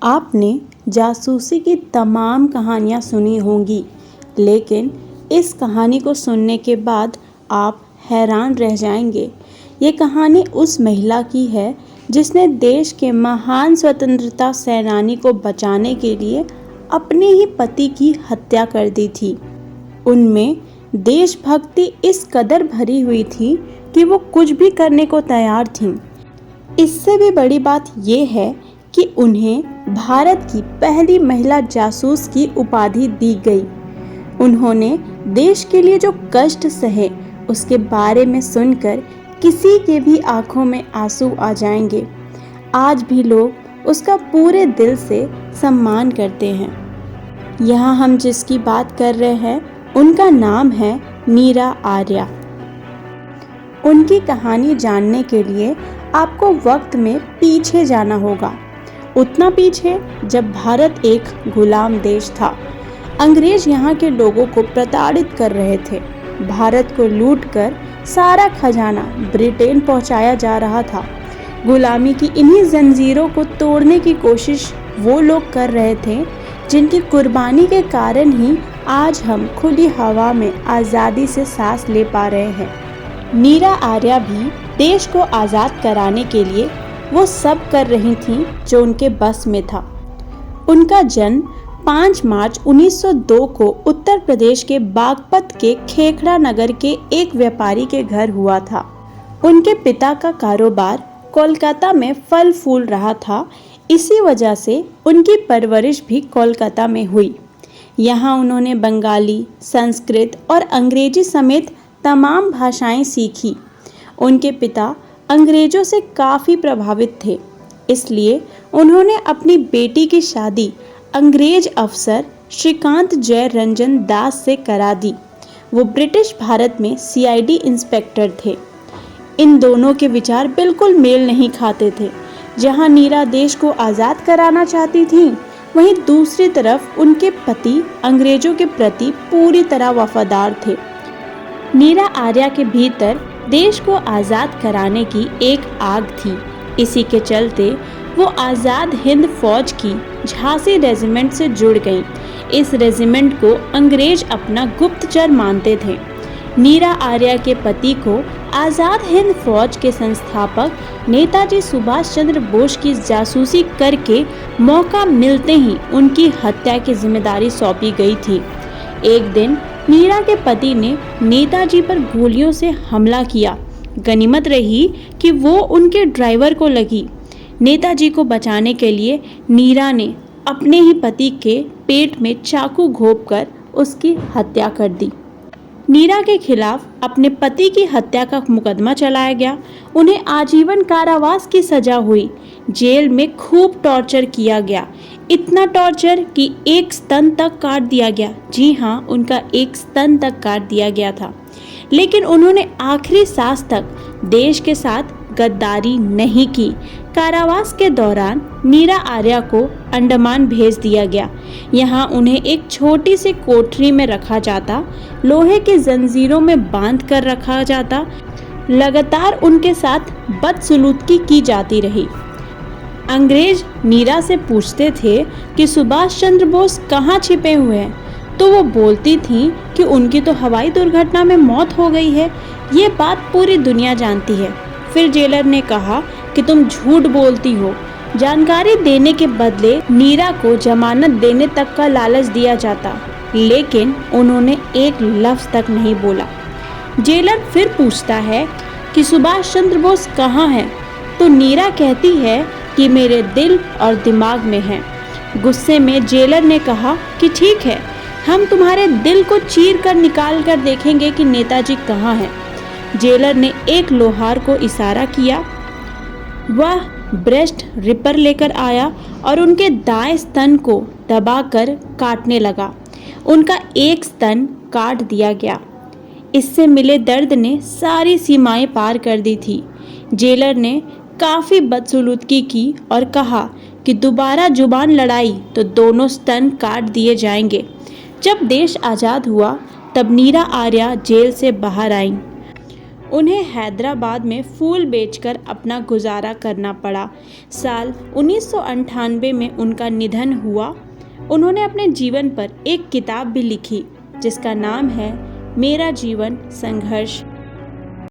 आपने जासूसी की तमाम कहानियाँ सुनी होंगी, लेकिन इस कहानी को सुनने के बाद आप हैरान रह जाएंगे। ये कहानी उस महिला की है जिसने देश के महान स्वतंत्रता सेनानी को बचाने के लिए अपने ही पति की हत्या कर दी थी। उनमें देशभक्ति इस कदर भरी हुई थी कि वो कुछ भी करने को तैयार थीं। इससे भी बड़ी बात ये है कि उन्हें भारत की पहली महिला जासूस की उपाधि दी गई। उन्होंने देश के लिए जो कष्ट सहे उसके बारे में सुनकर किसी के भी आंखों में आंसू आ जाएंगे। आज भी लोग उसका पूरे दिल से सम्मान करते हैं। यहाँ हम जिसकी बात कर रहे हैं उनका नाम है मीरा आर्या। उनकी कहानी जानने के लिए आपको वक्त में पीछे जाना होगा, उतना पीछे जब भारत एक गुलाम देश था। अंग्रेज यहाँ के लोगों को प्रताड़ित कर रहे थे। भारत को लूटकर सारा खजाना ब्रिटेन पहुँचाया जा रहा था। गुलामी की इन्हीं जंजीरों को तोड़ने की कोशिश वो लोग कर रहे थे जिनकी कुर्बानी के कारण ही आज हम खुली हवा में आज़ादी से सांस ले पा रहे हैं। मीरा आर्या भी देश को आज़ाद कराने के लिए वो सब कर रही थीं जो उनके बस में था। उनका जन्म 5 मार्च 1902 को उत्तर प्रदेश के बागपत के खेखड़ा नगर के एक व्यापारी के घर हुआ था। उनके पिता का कारोबार कोलकाता में फल फूल रहा था, इसी वजह से उनकी परवरिश भी कोलकाता में हुई। यहाँ उन्होंने बंगाली, संस्कृत और अंग्रेजी समेत तमाम भाषाएं सीखी। उनके पिता अंग्रेजों से काफ़ी प्रभावित थे, इसलिए उन्होंने अपनी बेटी की शादी अंग्रेज अफसर श्रीकांत जय रंजन दास से करा दी। वो ब्रिटिश भारत में सीआईडी इंस्पेक्टर थे। इन दोनों के विचार बिल्कुल मेल नहीं खाते थे। जहां नीरा देश को आज़ाद कराना चाहती थी, वहीं दूसरी तरफ उनके पति अंग्रेजों के प्रति पूरी तरह वफादार थे। मीरा आर्या के भीतर देश को आज़ाद कराने की एक आग थी। इसी के चलते वो आज़ाद हिंद फौज की झांसी रेजिमेंट से जुड़ गईं। इस रेजिमेंट को अंग्रेज अपना गुप्तचर मानते थे। मीरा आर्या के पति को आज़ाद हिंद फौज के संस्थापक नेताजी सुभाष चंद्र बोस की जासूसी करके मौका मिलते ही उनकी हत्या की जिम्मेदारी सौंपी गई थी। एक दिन मीरा के पति ने नेताजी पर गोलियों से हमला किया। गनीमत रही कि वो उनके ड्राइवर को लगी। नेताजी को बचाने के लिए मीरा ने अपने ही पति के पेट में चाकू घोंपकर उसकी हत्या कर दी। मीरा के खिलाफ अपने पति की हत्या का मुकदमा चलाया गया। उन्हें आजीवन कारावास की सजा हुई। जेल में खूब टॉर्चर किया गया, इतना टॉर्चर कि एक स्तन तक काट दिया गया। जी हाँ, उनका एक स्तन तक काट दिया गया था। लेकिन उन्होंने आखिरी सांस तक देश के साथ गद्दारी नहीं की। कारावास के दौरान मीरा आर्या को अंडमान भेज दिया गया। यहाँ उन्हें एक छोटी सी कोठरी में रखा जाता, लोहे की जंजीरों में बांध कर रखा जाता। लगातार उनके साथ बदसलूकी की जाती रही। अंग्रेज मीरा से पूछते थे कि सुभाष चंद्र बोस कहाँ छिपे हुए हैं, तो वो बोलती थी कि उनकी तो हवाई दुर्घटना में मौत हो गई है। ये बात पूरी दुनिया जानती है। फिर जेलर ने कहा कि तुम झूठ बोलती हो। जानकारी देने के बदले मीरा को जमानत देने तक का लालच दिया जाता, लेकिन उन्होंने एक लफ्ज़ तक नहीं बोला। जेलर फिर पूछता है कि सुभाष चंद्र बोस कहाँ हैं, तो नीरा कहती है कि मेरे दिल और दिमाग में है। गुस्से में जेलर ने कहा कि ठीक है, हम तुम्हारे दिल को चीर कर निकाल कर देखेंगे कि नेताजी कहाँ हैं। जेलर ने एक लोहार को इशारा किया। वह ब्रेस्ट रिपर लेकर आया और उनके दाएं स्तन को दबाकर काटने लगा। उनका एक स्तन काट दिया गया। इससे मिले दर्द ने सारी सीमाएं पार कर दी थी। जेलर ने काफ़ी बदसलूकी की और कहा कि दोबारा जुबान लड़ाई तो दोनों स्तन काट दिए जाएंगे। जब देश आज़ाद हुआ तब मीरा आर्या जेल से बाहर आईं। उन्हें हैदराबाद में फूल बेचकर अपना गुजारा करना पड़ा। साल 1998 में उनका निधन हुआ। उन्होंने अपने जीवन पर एक किताब भी लिखी जिसका नाम है मेरा जीवन संघर्ष